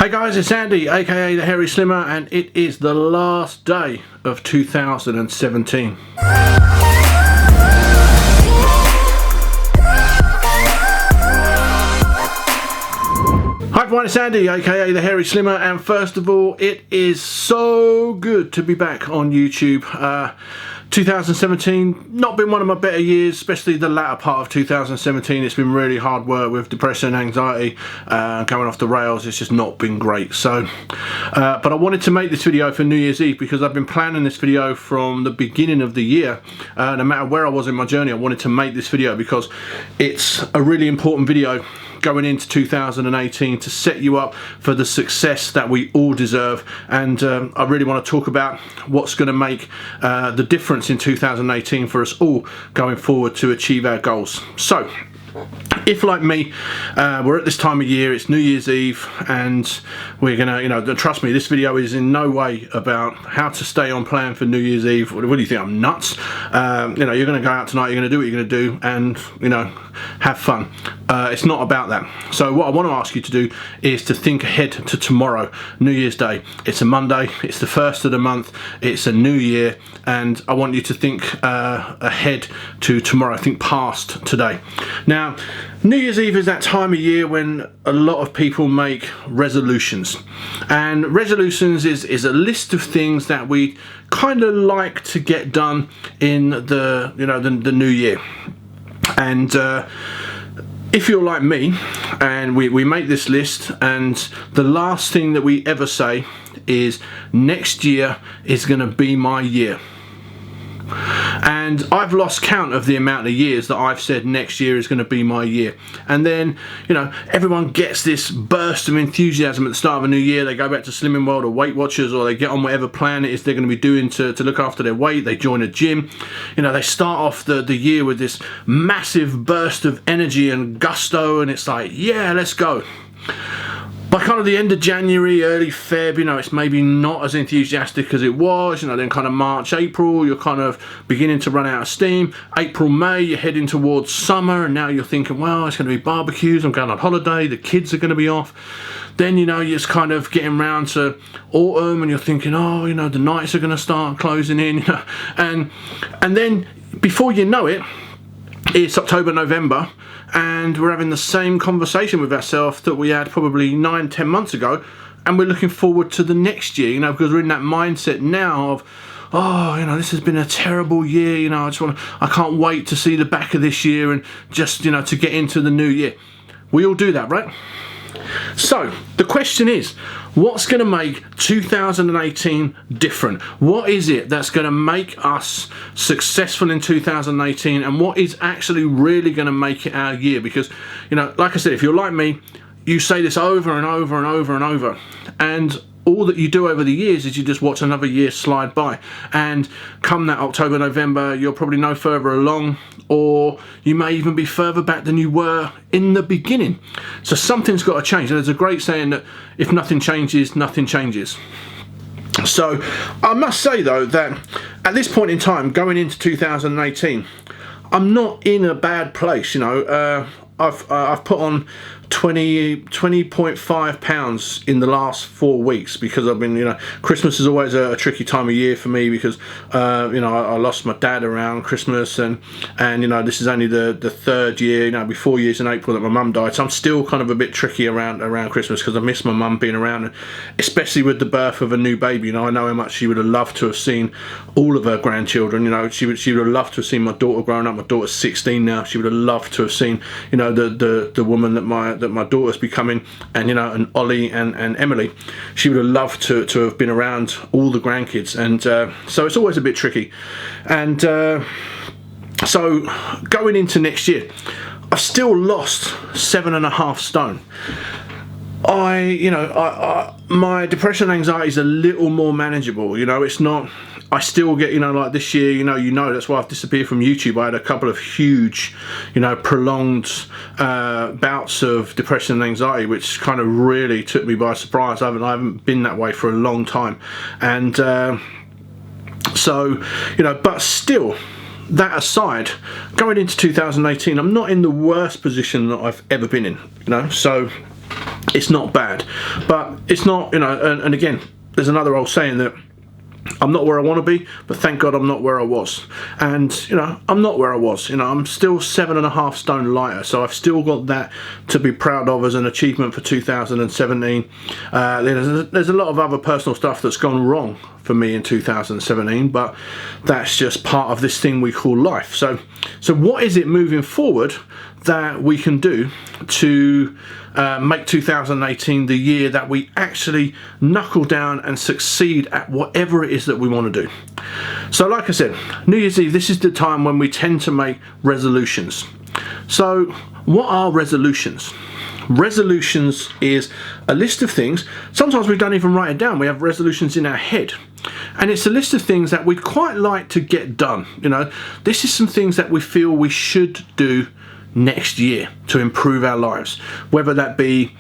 Hey guys, it's Andy, aka the Hairy Slimmer, and it is the last day of 2017. Hi everyone, it's Andy, aka the Hairy Slimmer, and first of all, it is so good to be back on YouTube. 2017, not been one of my better years, especially the latter part of 2017. It's been really hard work with depression and anxiety, going off the rails. It's just not been great. So, but I wanted to make this video for New Year's Eve because I've been planning this video from the beginning of the year. No matter where I was in my journey, I wanted to make this video because it's a really important video going into 2018 to set you up for the success that we all deserve. And I really want to talk about what's going to make the difference in 2018 for us all going forward to achieve our goals. So if, like me, we're at this time of year, it's New Year's Eve, and we're gonna, trust me, this video is in no way about how to stay on plan for New Year's Eve. What do you think, I'm nuts? You're gonna go out tonight, you're gonna do what you're gonna do, and have fun. It's not about that. So what I want to ask you to do is to think ahead to tomorrow, New Year's Day. It's a Monday, it's the first of the month, it's a new year, and I want you to think ahead to tomorrow, think past today. Now, New Year's Eve is that time of year when a lot of people make resolutions, and resolutions is a list of things that we kind of like to get done in the new year. And if you're like me, and we make this list, and the last thing that we ever say is next year is going to be my year. And I've lost count of the amount of years that I've said next year is going to be my year. And then, everyone gets this burst of enthusiasm at the start of a new year. They go back to Slimming World or Weight Watchers, or they get on whatever plan it is they're going to be doing to look after their weight. They join a gym. They start off the year with this massive burst of energy and gusto, and it's like, yeah, let's go. By kind of the end of January, early Feb, it's maybe not as enthusiastic as it was. Then kind of March, April, you're kind of beginning to run out of steam. April, May, you're heading towards summer, and now you're thinking, well, it's going to be barbecues, I'm going on holiday, the kids are going to be off. Then, you're just kind of getting round to autumn, and you're thinking, oh, the nights are going to start closing in, and then before you know it, it's October, November, and we're having the same conversation with ourselves that we had probably 9-10 months ago, and we're looking forward to the next year, because we're in that mindset now of, oh, this has been a terrible year, I can't wait to see the back of this year and just, to get into the new year. We all do that, right? So the question is, what's going to make 2018 different? What is it that's going to make us successful in 2018, and what is actually really going to make it our year? Because, like I said, if you're like me, you say this over and over and over and over, and all that you do over the years is you just watch another year slide by, and come that October, November, you're probably no further along, or you may even be further back than you were in the beginning. So something's got to change. And there's a great saying that if nothing changes, nothing changes. So I must say though that at this point in time, going into 2018, I'm not in a bad place. I've put on 20.5 pounds in the last 4 weeks because I've been, Christmas is always a tricky time of year for me because, I lost my dad around Christmas, and this is only the third year, it'll be 4 years in April that my mum died, so I'm still kind of a bit tricky around Christmas because I miss my mum being around, and especially with the birth of a new baby. I know how much she would have loved to have seen all of her grandchildren. She would have loved to have seen my daughter growing up. My daughter's 16 now. She would have loved to have seen, the woman that my daughter's becoming, and and Ollie and Emily. She would have loved to have been around all the grandkids, and so it's always a bit tricky. And so going into next year, I've still lost 7.5 stone. My depression and anxiety is a little more manageable. It's not, I still get, like this year, that's why I've disappeared from YouTube. I had a couple of huge, prolonged bouts of depression and anxiety, which kind of really took me by surprise. I haven't been that way for a long time. And but still, that aside, going into 2018, I'm not in the worst position that I've ever been in, so it's not bad, but it's not, you know, and again, there's another old saying that I'm not where I want to be, but thank God I'm not where I was. And, you know, I'm not where I was. You know, I'm still 7.5 stone lighter, so I've still got that to be proud of as an achievement for 2017. There's a lot of other personal stuff that's gone wrong for me in 2017, but that's just part of this thing we call life. So what is it moving forward that we can do to make 2018 the year that we actually knuckle down and succeed at whatever it is that we want to do? So like I said, New Year's Eve, this is the time when we tend to make resolutions. So what are resolutions? Resolutions is a list of things. Sometimes we don't even write it down. We have resolutions in our head. And it's a list of things that we'd quite like to get done. You know, this is some things that we feel we should do next year to improve our lives. Whether that be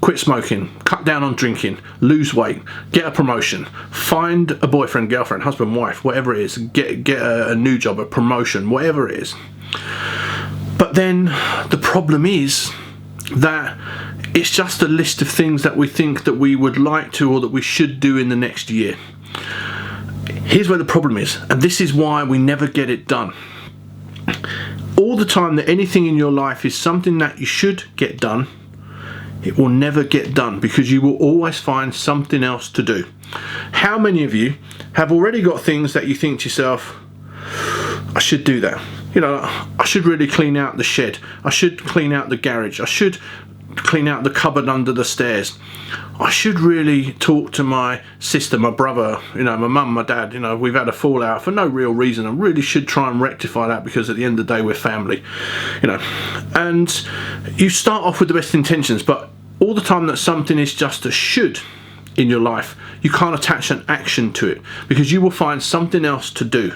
quit smoking, cut down on drinking, lose weight, get a promotion, find a boyfriend, girlfriend, husband, wife, whatever it is, get a new job, a promotion, whatever it is. But then the problem is that it's just a list of things that we think that we would like to or that we should do in the next year. Here's where the problem is, and this is why we never get it done. All the time that anything in your life is something that you should get done, it will never get done because you will always find something else to do. How many of you have already got things that you think to yourself, I should do that? You know, I should really clean out the shed. I should clean out the garage. I should clean out the cupboard under the stairs. I should really talk to my sister, my brother, you know, my mum, my dad. You know, we've had a fallout for no real reason. I really should try and rectify that because at the end of the day we're family, you know. And you start off with the best intentions, but all the time that something is just a should in your life, you can't attach an action to it because you will find something else to do.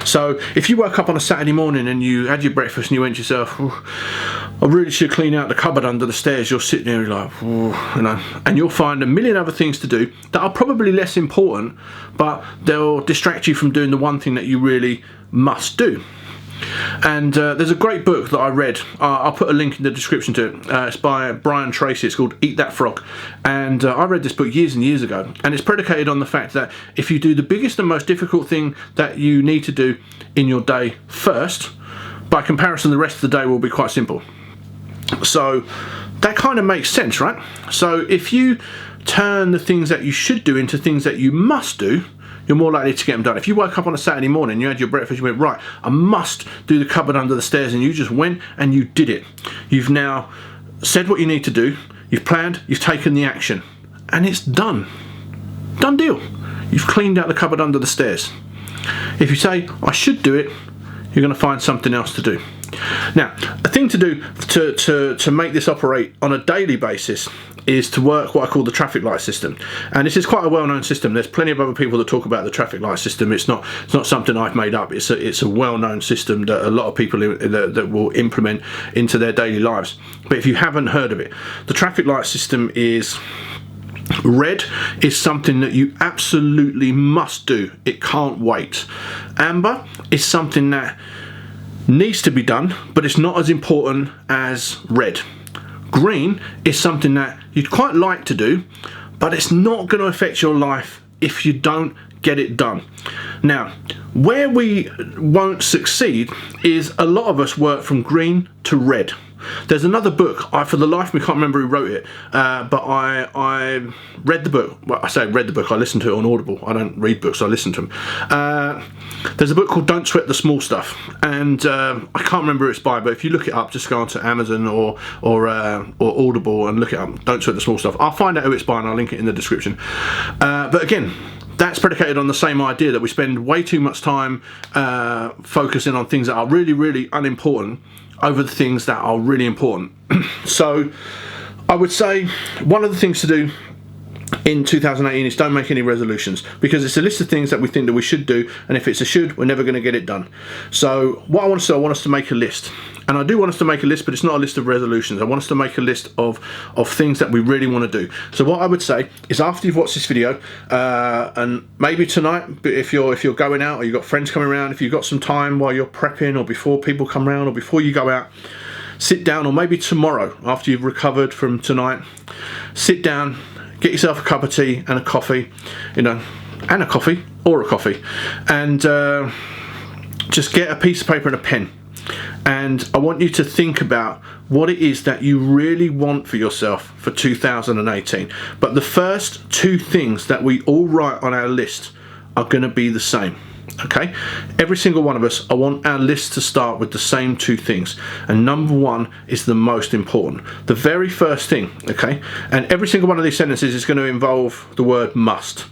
So if you woke up on a Saturday morning and you had your breakfast and you went to yourself, I really should clean out the cupboard under the stairs, you're sitting there like, you know, and you'll find a million other things to do that are probably less important, but they'll distract you from doing the one thing that you really must do. And there's a great book that I read. I'll put a link in the description to it. It's by Tracy. It's called Eat That Frog. And I read this book years and years ago. And it's predicated on the fact that if you do the biggest and most difficult thing that you need to do in your day first, by comparison, the rest of the day will be quite simple. So that kind of makes sense, right? So if you turn the things that you should do into things that you must do, you're more likely to get them done. If you woke up on a Saturday morning, you had your breakfast, you went, right, I must do the cupboard under the stairs, and you just went and you did it. You've now said what you need to do, you've planned, you've taken the action, and it's done. Done deal. You've cleaned out the cupboard under the stairs. If you say, I should do it, you're going to find something else to do. Now, a thing to do to make this operate on a daily basis is to work what I call the traffic light system. And this is quite a well-known system. There's plenty of other people that talk about the traffic light system. It's not something I've made up. It's a well-known system that a lot of people that will implement into their daily lives. But if you haven't heard of it, the traffic light system is red is something that you absolutely must do. It can't wait. Amber is something that needs to be done, but it's not as important as red. Green is something that you'd quite like to do, but it's not going to affect your life if you don't get it done. Now, where we won't succeed is a lot of us work from green to red. There's another book, for the life of me can't remember who wrote it, but I read the book. Well, I say read the book, I listened to it on Audible. I don't read books, I listen to them. There's a book called Don't Sweat the Small Stuff, and I can't remember who it's by, but if you look it up, just go onto Amazon or Audible and look it up, Don't Sweat the Small Stuff. I'll find out who it's by and I'll link it in the description. But again, that's predicated on the same idea that we spend way too much time focusing on things that are really, really unimportant over the things that are really important. So I would say one of the things to do in 2018 is don't make any resolutions, because it's a list of things that we think that we should do, and if it's a should, we're never going to get it done. So what I want to do, I want us to make a list, and I do want us to make a list, but it's not a list of resolutions. I want us to make a list of things that we really want to do. So what I would say is, after you've watched this video, and maybe tonight, if you're going out or you've got friends coming around, if you've got some time while you're prepping or before people come around or before you go out, sit down, or maybe tomorrow after you've recovered from tonight, sit down, get yourself a cup of tea and a coffee, and a coffee, and just get a piece of paper and a pen. And I want you to think about what it is that you really want for yourself for 2018. But the first two things that we all write on our list are going to be the same. Okay, every single one of us, I want our list to start with the same two things, and number one is the most important, the very first thing. Okay, and every single one of these sentences is going to involve the word must,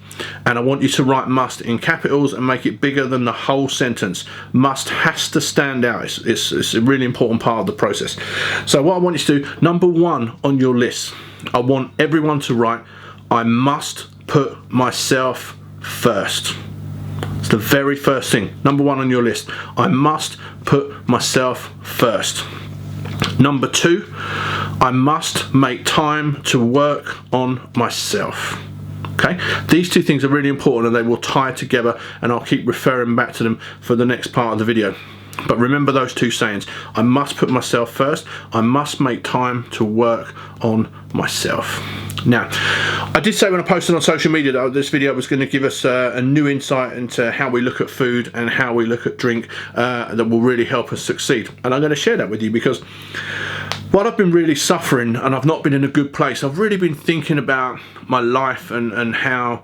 and I want you to write must in capitals and make it bigger than the whole sentence. Must has to stand out. It's a really important part of the process. So what I want you to do, number one on your list, I want everyone to write, I must put myself first. It's the very first thing, number one on your list. I must put myself first. Number two, I must make time to work on myself. Okay, these two things are really important, and they will tie together, and I'll keep referring back to them for the next part of the video. But remember those two sayings. I must put myself first. I must make time to work on myself. Now, I did say when I posted on social media that this video was going to give us a new insight into how we look at food and how we look at drink that will really help us succeed. And I'm going to share that with you because while I've been really suffering and I've not been in a good place, I've really been thinking about my life and how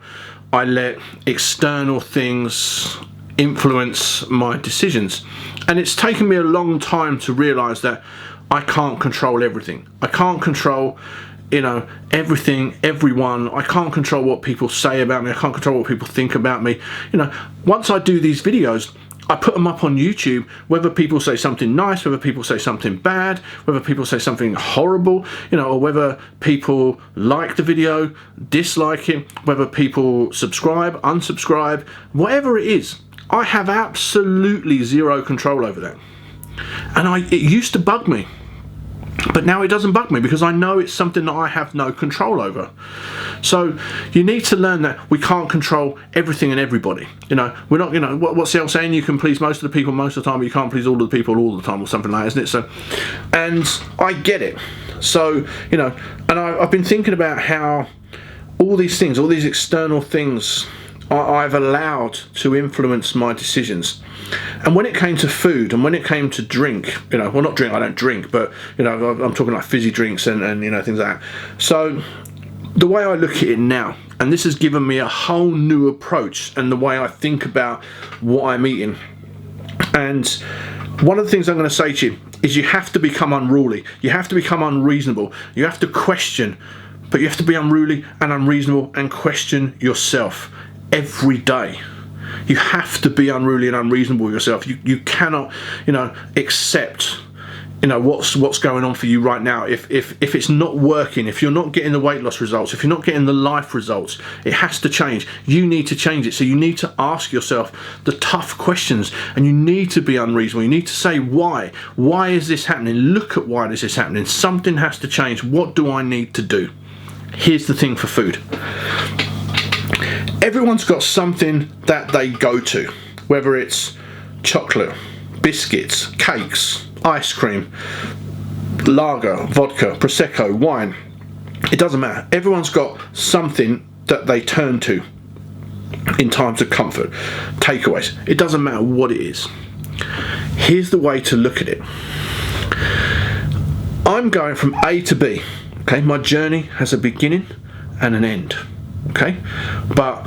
I let external things influence my decisions. And it's taken me a long time to realise that I can't control everything. I can't control everything, everyone. I can't control what people say about me. I can't control what people think about me. Once I do these videos, I put them up on YouTube, whether people say something nice, whether people say something bad, whether people say something horrible, or whether people like the video, dislike it, whether people subscribe, unsubscribe, whatever it is, I have absolutely zero control over that. And it used to bug me. But now it doesn't bug me because I know it's something that I have no control over. So you need to learn that we can't control everything and everybody. We're not, what's the old saying? You can please most of the people most of the time, but you can't please all of the people all the time, or something like that, isn't it? So, and I get it. So, and I've been thinking about how all these things, all these external things, I've allowed to influence my decisions. And when it came to food and when it came to drink, well, not drink, I don't drink, but I'm talking like fizzy drinks and things like that. So the way I look at it now, and this has given me a whole new approach and the way I think about what I'm eating. And one of the things I'm going to say to you is you have to become unruly. You have to become unreasonable. You have to question, but you have to be unruly and unreasonable and question yourself every day. You have to be unruly and unreasonable yourself. You cannot, accept, what's going on for you right now. If it's not working, if you're not getting the weight loss results, if you're not getting the life results, it has to change. You need to change it. So you need to ask yourself the tough questions, and you need to be unreasonable. You need to say why. Why is this happening? Look at why this is happening. Something has to change. What do I need to do? Here's the thing for food. Everyone's got something that they go to, whether it's chocolate, biscuits, cakes, ice cream, lager, vodka, prosecco, wine. It doesn't matter. Everyone's got something that they turn to in times of comfort. Takeaways. It doesn't matter what it is. Here's the way to look at it. I'm going from A to B. Okay, my journey has a beginning and an end. Okay, but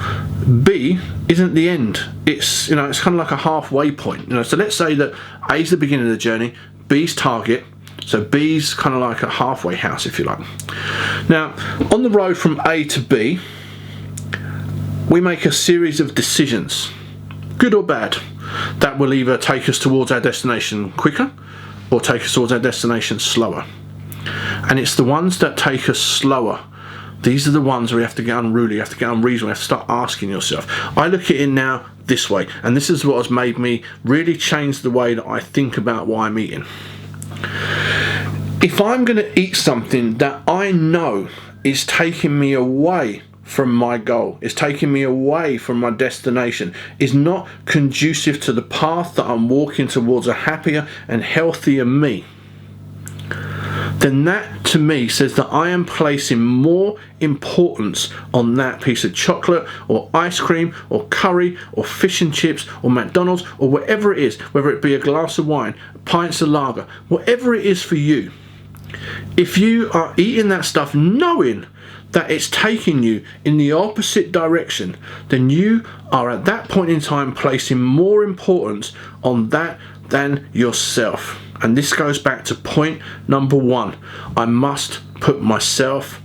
B isn't the end. It's it's kind of like a halfway point. So let's say that A is the beginning of the journey, B's target. So B's kind of like a halfway house, if you like. Now, on the road from A to B, we make a series of decisions, good or bad, that will either take us towards our destination quicker or take us towards our destination slower. And it's the ones that take us slower. These are the ones where you have to get unruly, you have to get unreasonable, you have to start asking yourself. I look at it now this way, and this is what has made me really change the way that I think about what I'm eating. If I'm going to eat something that I know is taking me away from my goal, is taking me away from my destination, is not conducive to the path that I'm walking towards a happier and healthier me, then that to me says that I am placing more importance on that piece of chocolate or ice cream or curry or fish and chips or McDonald's or whatever it is, whether it be a glass of wine, pints of lager, whatever it is for you. If you are eating that stuff knowing that it's taking you in the opposite direction, then you are at that point in time placing more importance on that than yourself. And this goes back to point number one. I must put myself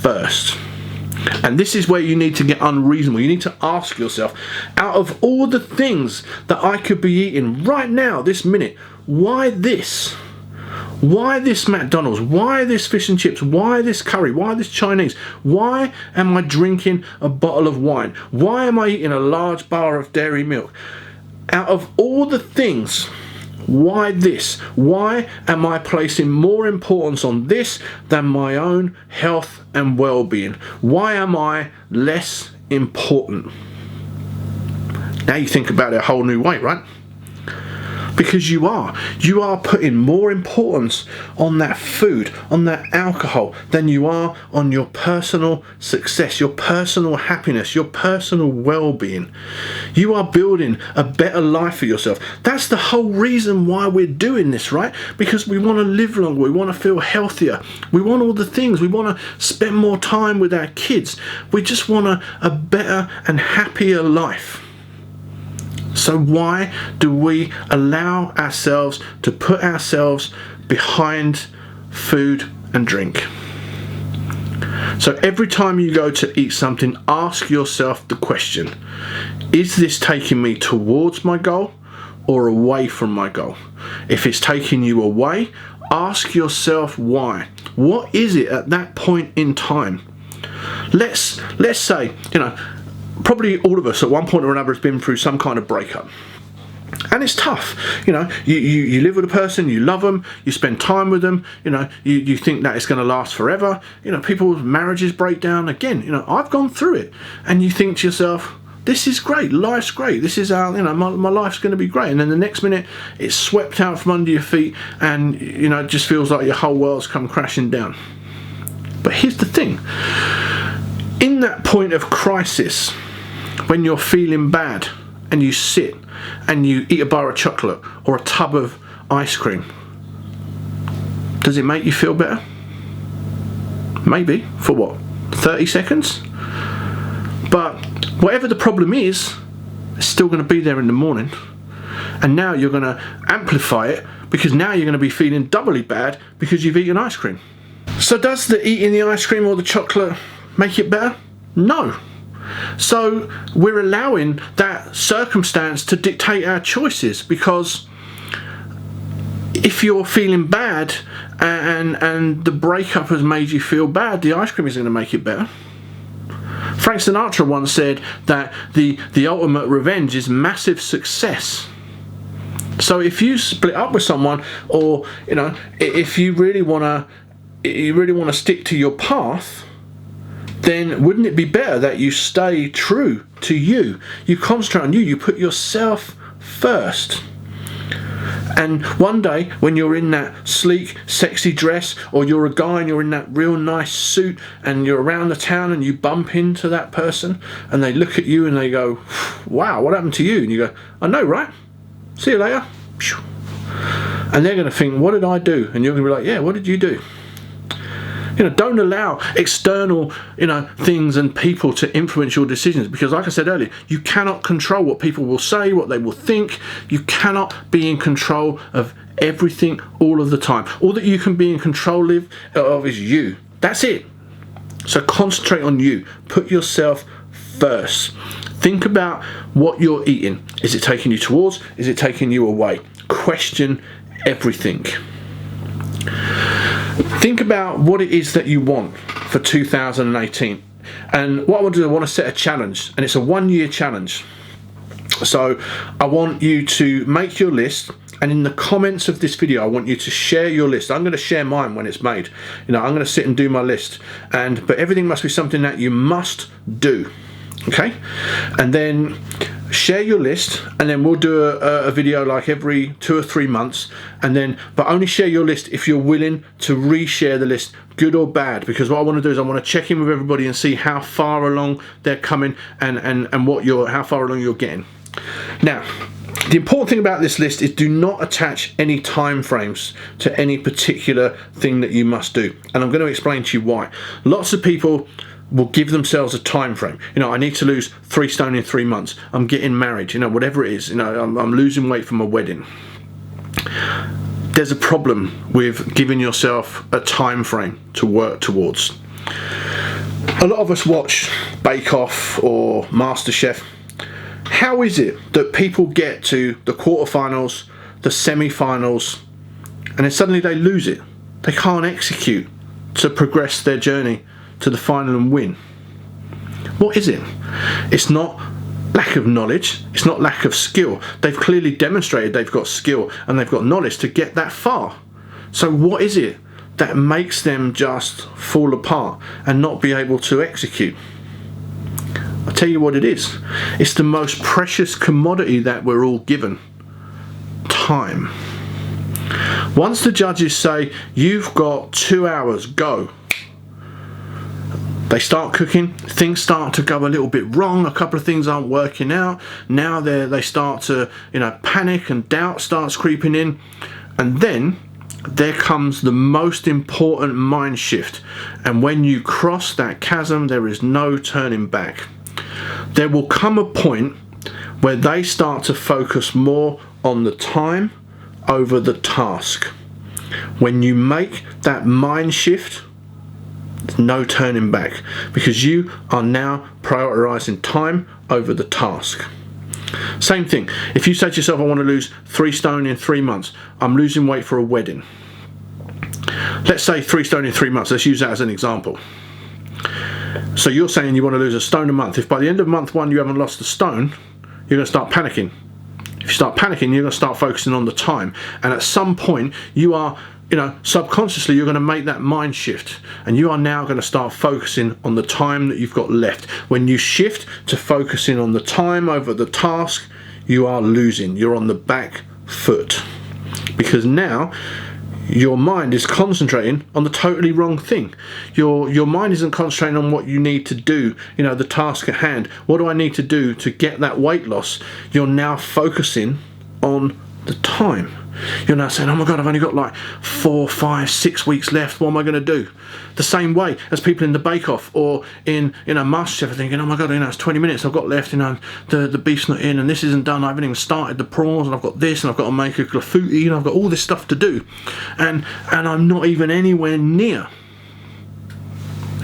first. And this is where you need to get unreasonable. You need to ask yourself, out of all the things that I could be eating right now, this minute, why this? Why this McDonald's? Why this fish and chips? Why this curry? Why this Chinese? Why am I drinking a bottle of wine? Why am I eating a large bar of dairy milk? Out of all the things, why this? Why am I placing more importance on this than my own health and well-being? Why am I less important? Now you think about it a whole new way, right? Because you are putting more importance on that food, on that alcohol, than you are on your personal success, your personal happiness, your personal well-being. You are building a better life for yourself. That's the whole reason why we're doing this, right? Because we want to live longer, we want to feel healthier, we want all the things, we want to spend more time with our kids. We just want a better and happier life. So why do we allow ourselves to put ourselves behind food and drink? So every time you go to eat something, ask yourself the question, is this taking me towards my goal or away from my goal? If it's taking you away, ask yourself why. What is it at that point in time? Let's say, probably all of us at one point or another has been through some kind of breakup. And it's tough, you live with a person, you love them, you spend time with them, you think that it's going to last forever. People's marriages break down. Again, I've gone through it. And you think to yourself, this is great, life's great, this is our, my life's going to be great. And then the next minute, it's swept out from under your feet and, it just feels like your whole world's come crashing down. But here's the thing. In that point of crisis, when you're feeling bad and you sit and you eat a bar of chocolate or a tub of ice cream, does it make you feel better? Maybe. For what? 30 seconds? But whatever the problem is, it's still going to be there in the morning. And now you're going to amplify it because now you're going to be feeling doubly bad because you've eaten ice cream. So does the eating the ice cream or the chocolate make it better? No. So we're allowing that circumstance to dictate our choices, because if you're feeling bad and the breakup has made you feel bad, the ice cream is going to make it better. Frank Sinatra once said that the ultimate revenge is massive success. So if you split up with someone, or if you really want to stick to your path, then wouldn't it be better that you stay true to you? You concentrate on you, you put yourself first. And one day, when you're in that sleek, sexy dress, or you're a guy and you're in that real nice suit, and you're around the town and you bump into that person, and they look at you and they go, wow, what happened to you? And you go, I know, right? See you later. And they're going to think, what did I do? And you're going to be like, yeah, what did you do? Don't allow external, things and people to influence your decisions, because like I said earlier, you cannot control what people will say, what they will think. You cannot be in control of everything all of the time. All that you can be in control of is you. That's it. So concentrate on you. Put yourself first. Think about what you're eating. Is it taking you towards? Is it taking you away? Question everything. Think about what it is that you want for 2018. And what I want to do, I want to set a challenge, and it's a 1-year challenge. So I want you to make your list, and in the comments of this video I want you to share your list. I'm going to share mine when it's made. I'm going to sit and do my list, but everything must be something that you must do. Okay? And then share your list, and then we'll do a video like every 2 or 3 months, and then, but only share your list if you're willing to reshare the list, good or bad, because what I want to do is I want to check in with everybody and see how far along they're coming and how far along you're getting. Now, the important thing about this list is do not attach any time frames to any particular thing that you must do, and I'm going to explain to you why. Lots of people will give themselves a time frame. You know, I need to lose 3 stone in 3 months. I'm getting married. You know, whatever it is. You know, I'm losing weight for my wedding. There's a problem with giving yourself a time frame to work towards. A lot of us watch Bake Off or MasterChef. How is it that people get to the quarterfinals, the semi-finals, and then suddenly they lose it? They can't execute to progress their journey to the final and win. What is it? It's not lack of knowledge, it's not lack of skill. They've clearly demonstrated they've got skill and they've got knowledge to get that far. So what is it that makes them just fall apart and not be able to execute? I'll tell you what it is. It's the most precious commodity that we're all given: time. Once the judges say, you've got 2 hours, go. They start cooking, things start to go a little bit wrong, a couple of things aren't working out. Now they start to, you know, panic and doubt starts creeping in. And then there comes the most important mind shift. And when you cross that chasm, there is no turning back. There will come a point where they start to focus more on the time over the task. When you make that mind shift, no turning back, because you are now prioritizing time over the task. Same thing, if you say to yourself, I want to lose 3 stone in 3 months, I'm losing weight for a wedding. Let's say 3 stone in 3 months, let's use that as an example. So you're saying you want to lose a stone a month. If by the end of month 1 you haven't lost a stone, you're going to start panicking. If you start panicking, you're going to start focusing on the time, and at some point you are, you know, subconsciously you're going to make that mind shift, and you are now going to start focusing on the time that you've got left. When you shift to focusing on the time over the task, you are losing. You're on the back foot, because now your mind is concentrating on the totally wrong thing. Your mind isn't concentrating on what you need to do, you know, the task at hand. What do I need to do to get that weight loss? You're now focusing on the time. You're now saying, oh my God, I've only got like 4, 5, 6 weeks left. What am I going to do? The same way as people in the Bake Off or in, you know, MasterChef are thinking, oh my God, you know, it's 20 minutes I've got left, you know, the beef's not in and this isn't done. I haven't even started the prawns and I've got this and I've got to make a clafouti and I've got all this stuff to do. And I'm not even anywhere near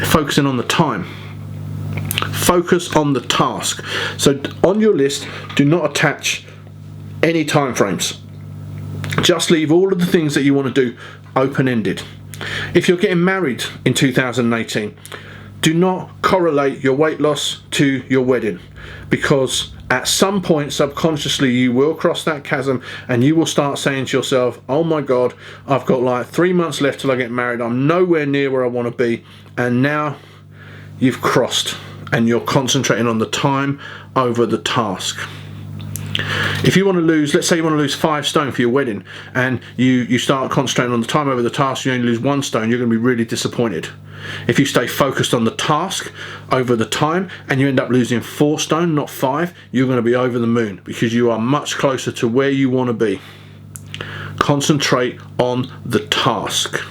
focusing on the time. Focus on the task. So on your list, do not attach any time frames. Just leave all of the things that you want to do open-ended. If you're getting married in 2018, do not correlate your weight loss to your wedding, because at some point subconsciously you will cross that chasm and you will start saying to yourself, oh my God, I've got like 3 months left till I get married, I'm nowhere near where I want to be, and now you've crossed and you're concentrating on the time over the task. If you want to lose, let's say you want to lose 5 stone for your wedding, and you start concentrating on the time over the task, you only lose 1 stone, you're going to be really disappointed. If you stay focused on the task over the time and you end up losing 4 stone, not 5, you're going to be over the moon, because you are much closer to where you want to be. Concentrate on the task.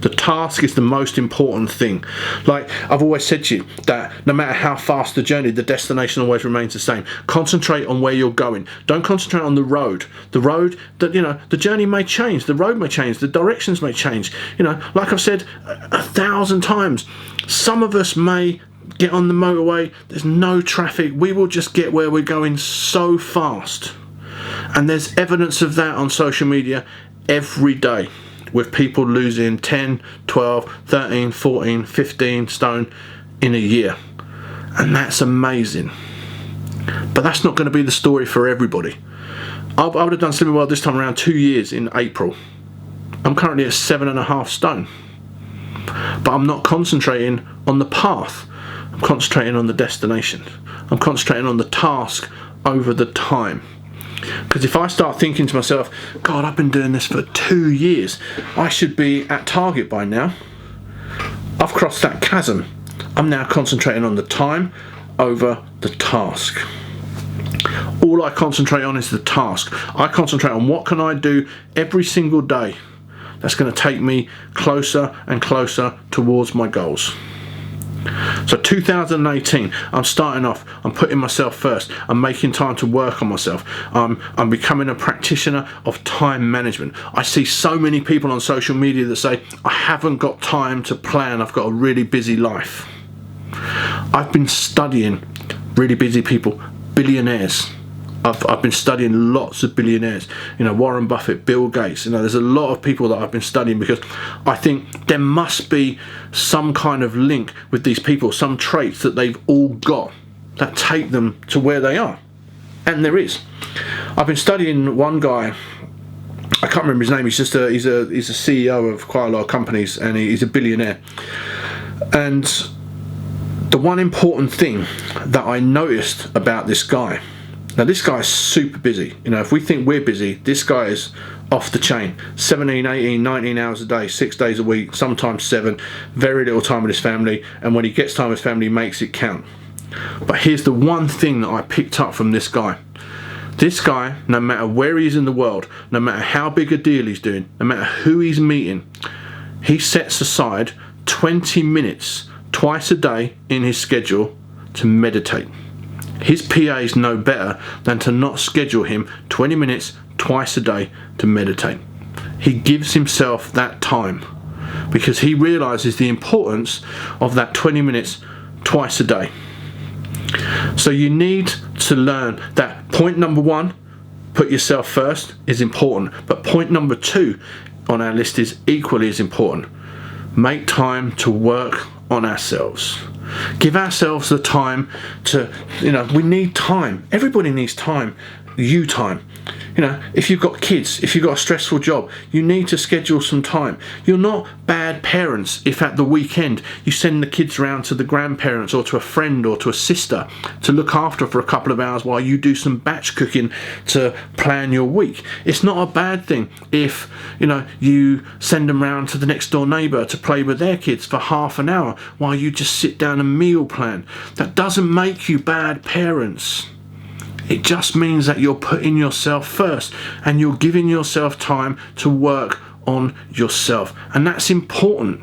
The task is the most important thing. Like I've always said to you, that no matter how fast the journey, the destination always remains the same. Concentrate on where you're going. Don't concentrate on the road. The road, that, you know, the journey may change, the road may change, the directions may change. You know, like I've said 1,000 times, some of us may get on the motorway, there's no traffic, we will just get where we're going so fast. And there's evidence of that on social media every day, with people losing 10, 12, 13, 14, 15 stone in a year. And that's amazing. But that's not going to be the story for everybody. I would have done Slimming World this time around 2 years in April. I'm currently at 7.5 stone. But I'm not concentrating on the path. I'm concentrating on the destination. I'm concentrating on the task over the time. Because if I start thinking to myself, God, I've been doing this for 2 years, I should be at target by now. I've crossed that chasm. I'm now concentrating on the time over the task. All I concentrate on is the task. I concentrate on what can I do every single day that's going to take me closer and closer towards my goals. So 2018, I'm starting off, I'm putting myself first, I'm making time to work on myself, I'm becoming a practitioner of time management. I see so many people on social media that say, I haven't got time to plan, I've got a really busy life. I've been studying really busy people, billionaires. I've been studying lots of billionaires, Warren Buffett, Bill Gates, there's a lot of people that I've been studying because I think there must be some kind of link with these people, some traits that they've all got that take them to where they are. And there is. I've been studying one guy, I can't remember his name, he's a CEO of quite a lot of companies and he's a billionaire. And the one important thing that I noticed about this guy, now this guy is super busy. If we think we're busy, this guy is off the chain. 17, 18, 19 hours a day, 6 days a week, sometimes 7, very little time with his family, and when he gets time with his family, he makes it count. But here's the one thing that I picked up from this guy. This guy, no matter where he is in the world, no matter how big a deal he's doing, no matter who he's meeting, he sets aside 20 minutes twice a day in his schedule to meditate. His PAs know better than to not schedule him 20 minutes twice a day to meditate. He gives himself that time because he realizes the importance of that 20 minutes twice a day. So you need to learn that point number 1, put yourself first, is important. But point number 2 on our list is equally as important. Make time to work on ourselves. Give ourselves the time to, we need time. Everybody needs time. Time. If you've got kids, if you've got a stressful job, you need to schedule some time. You're not bad parents if at the weekend you send the kids around to the grandparents or to a friend or to a sister to look after for a couple of hours while you do some batch cooking to plan your week. It's not a bad thing if, you send them round to the next door neighbour to play with their kids for half an hour while you just sit down and meal plan. That doesn't make you bad parents. It just means that you're putting yourself first and you're giving yourself time to work on yourself. And that's important.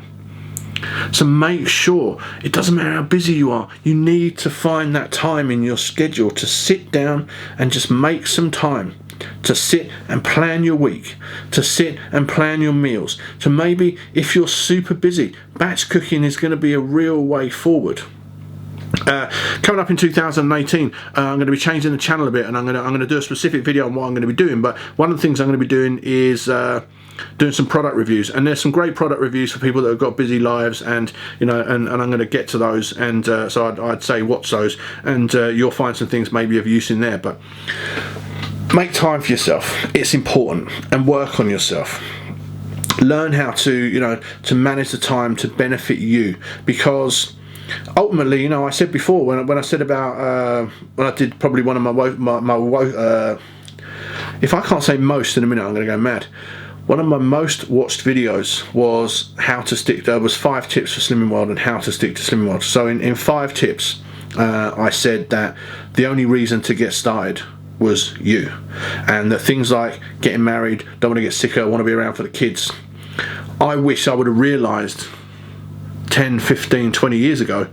So make sure, it doesn't matter how busy you are, you need to find that time in your schedule to sit down and just make some time to sit and plan your week, to sit and plan your meals. So maybe if you're super busy, batch cooking is going to be a real way forward. Coming up in 2018, I'm going to be changing the channel a bit, and I'm going to do a specific video on what I'm going to be doing. But one of the things I'm going to be doing is doing some product reviews, and there's some great product reviews for people that have got busy lives, and and I'm going to get to those, and so I'd say watch those, and you'll find some things maybe of use in there. But make time for yourself. It's important, and work on yourself. Learn how to to manage the time to benefit you, because ultimately, I said before when I said about when I did probably one of my if I can't say most in a minute, I'm going to go mad. One of my most watched videos was how to stick. There was 5 tips for Slimming World and how to stick to Slimming World. So in 5 tips, I said that the only reason to get started was you, and that things like getting married, don't want to get sicker, want to be around for the kids. I wish I would have realised 10, 15, 20 years ago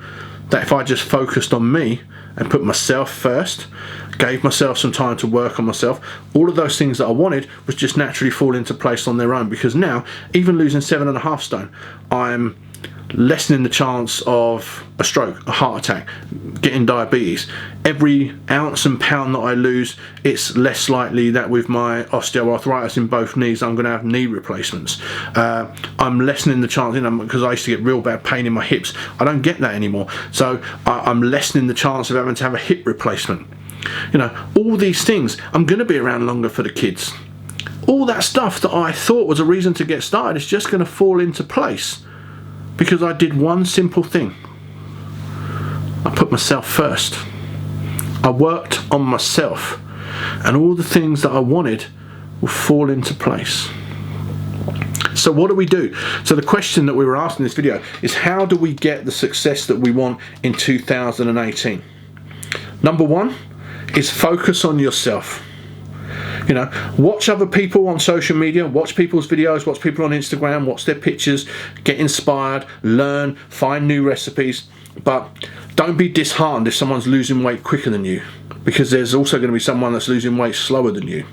that if I just focused on me and put myself first, gave myself some time to work on myself, all of those things that I wanted would just naturally fall into place on their own. Because now, even losing 7.5 stone, I'm lessening the chance of a stroke, a heart attack, getting diabetes. Every ounce and pound that I lose, it's less likely that with my osteoarthritis in both knees, I'm going to have knee replacements. I'm lessening the chance, because I used to get real bad pain in my hips. I don't get that anymore. So I'm lessening the chance of having to have a hip replacement. All these things, I'm going to be around longer for the kids. All that stuff that I thought was a reason to get started is just going to fall into place because I did one simple thing. I put myself first. I worked on myself, and all the things that I wanted will fall into place. So what do we do? So the question that we were asking in this video is, how do we get the success that we want in 2018? Number one is focus on yourself. You know, watch other people on social media, watch people's videos, watch people on Instagram, watch their pictures, get inspired, learn, find new recipes, but don't be disheartened if someone's losing weight quicker than you, because there's also going to be someone that's losing weight slower than you.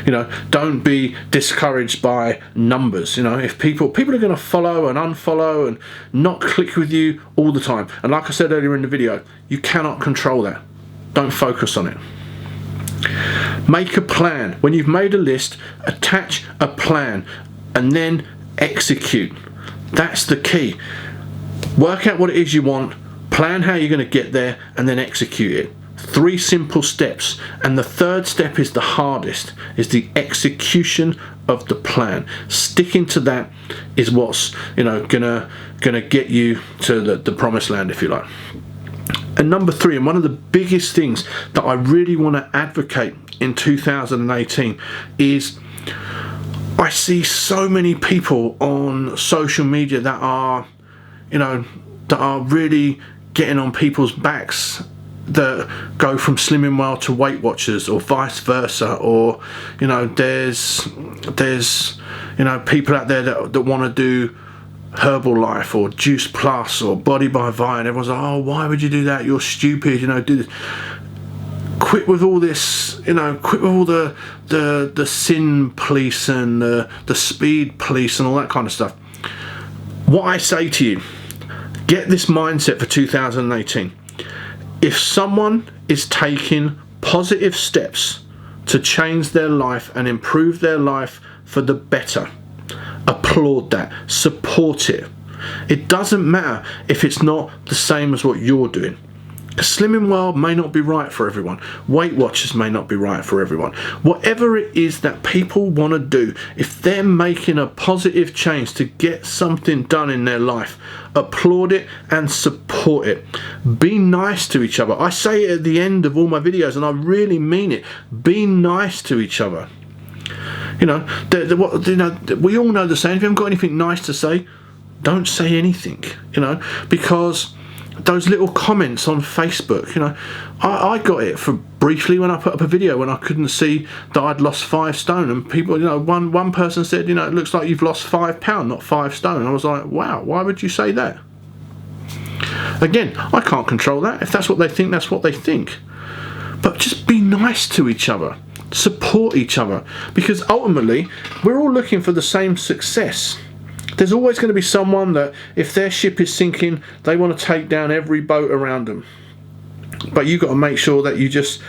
You know, don't be discouraged by numbers. You know, if people are going to follow and unfollow and not click with you all the time. And like I said earlier in the video, you cannot control that. Don't focus on it. Make a plan. When you've made a list, attach a plan and then execute. That's the key. Work out what it is you want, plan how you're going to get there, and then execute it. 3 simple steps, and the third step is the hardest, is the execution of the plan. Sticking to that is what's, you know, gonna get you to the promised land, if you like. And number 3, and one of the biggest things that I really want to advocate in 2018 is, I see so many people on social media that are, you know, that are really getting on people's backs, that go from Slimming Well to Weight Watchers, or vice versa, or, you know, there's you know, people out there that want to do Herbalife or Juice Plus or Body by Vi, and everyone's like, oh, why would you do that? You're stupid, you know, do this. Quit with all this, you know, quit with all the sin police and the speed police and all that kind of stuff. What I say to you, get this mindset for 2018. If someone is taking positive steps to change their life and improve their life for the better, applaud that, support it. It doesn't matter if it's not the same as what you're doing. Slimming Well may not be right for everyone. Weight Watchers may not be right for everyone. Whatever it is that people want to do, if they're making a positive change to get something done in their life, applaud it and support it. Be nice to each other. I say it at the end of all my videos, and I really mean it. Be nice to each other. You know, we all know the saying, if you haven't got anything nice to say, don't say anything, you know, because those little comments on Facebook, you know, I got it for briefly when I put up a video when I couldn't see that I'd lost 5 stone, and people, you know, one person said, you know, it looks like you've lost 5 pounds, not 5 stone. And I was like, wow, why would you say that? Again, I can't control that. If that's what they think, that's what they think. But just be nice to each other. Support each other, because ultimately we're all looking for the same success. There's always going to be someone that, if their ship is sinking, they want to take down every boat around them. But you've got to make sure that you just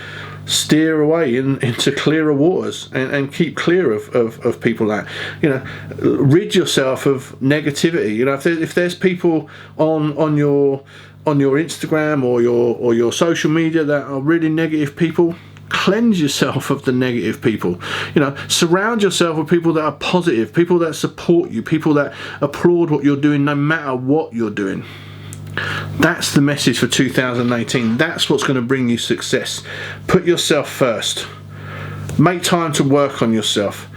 steer away into clearer waters and keep clear of people that, you know, rid yourself of negativity. You know, if there's people on your Instagram or your social media that are really negative people, cleanse yourself of the negative people. You know, surround yourself with people that are positive, people that support you, people that applaud what you're doing no matter what you're doing. That's the message for 2018. That's what's going to bring you success. Put yourself first. Make time to work on yourself.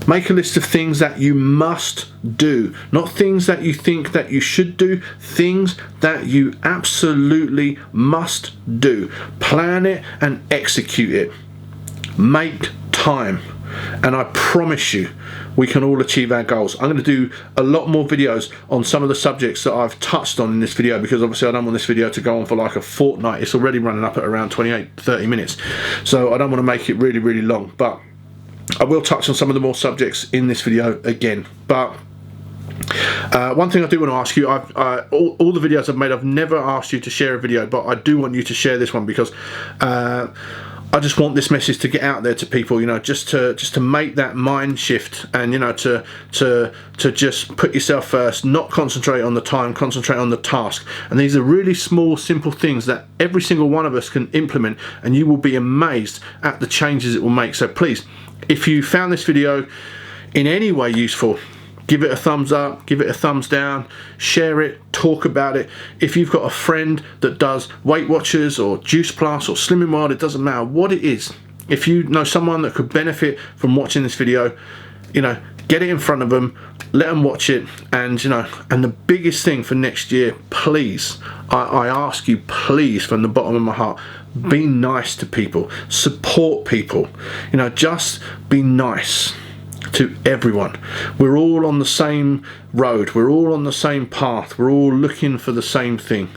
Make a list of things that you must do, not things that you think that you should do, things that you absolutely must do. Plan it and execute it. Make time, and I promise you we can all achieve our goals. I'm going to do a lot more videos on some of the subjects that I've touched on in this video, because obviously I don't want this video to go on for like a fortnight. It's already running up at around 28-30 minutes, so I don't want to make it really, really long, but I will touch on some of the more subjects in this video again. But one thing I do want to ask you, all the videos I've made, I've never asked you to share a video, but I do want you to share this one, because I just want this message to get out there to people, you know, just to make that mind shift, and, you know, to just put yourself first, not concentrate on the time, concentrate on the task. And these are really small, simple things that every single one of us can implement, and you will be amazed at the changes it will make. So please, if you found this video in any way useful, give it a thumbs up, give it a thumbs down, share it, talk about it. If you've got a friend that does Weight Watchers or Juice Plus or Slimming World, it doesn't matter what it is. If you know someone that could benefit from watching this video, you know, get it in front of them, let them watch it. And you know, and the biggest thing for next year, please, I ask you, please, from the bottom of my heart, be nice to people, support people, you know, just be nice to everyone. We're all on the same road, we're all on the same path, we're all looking for the same thing.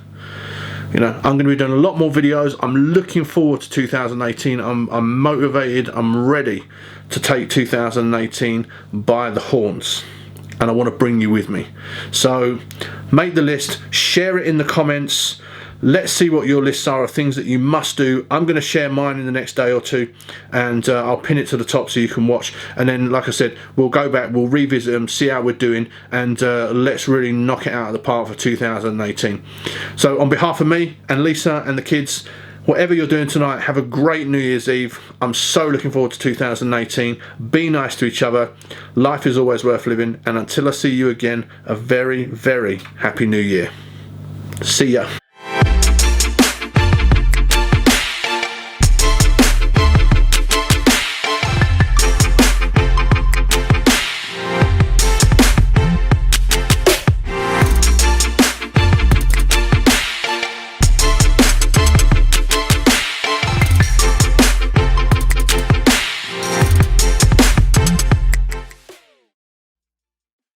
You know, I'm going to be doing a lot more videos. I'm looking forward to 2018. I'm motivated. I'm ready to take 2018 by the horns, and I want to bring you with me. So make the list, share it in the comments. Let's see what your lists are of things that you must do. I'm going to share mine in the next day or two, and I'll pin it to the top so you can watch. And then, like I said, we'll go back, we'll revisit them, see how we're doing, and let's really knock it out of the park for 2018. So on behalf of me and Lisa and the kids, whatever you're doing tonight, have a great New Year's Eve. I'm so looking forward to 2018. Be nice to each other. Life is always worth living. And until I see you again, a very, very happy New Year. See ya.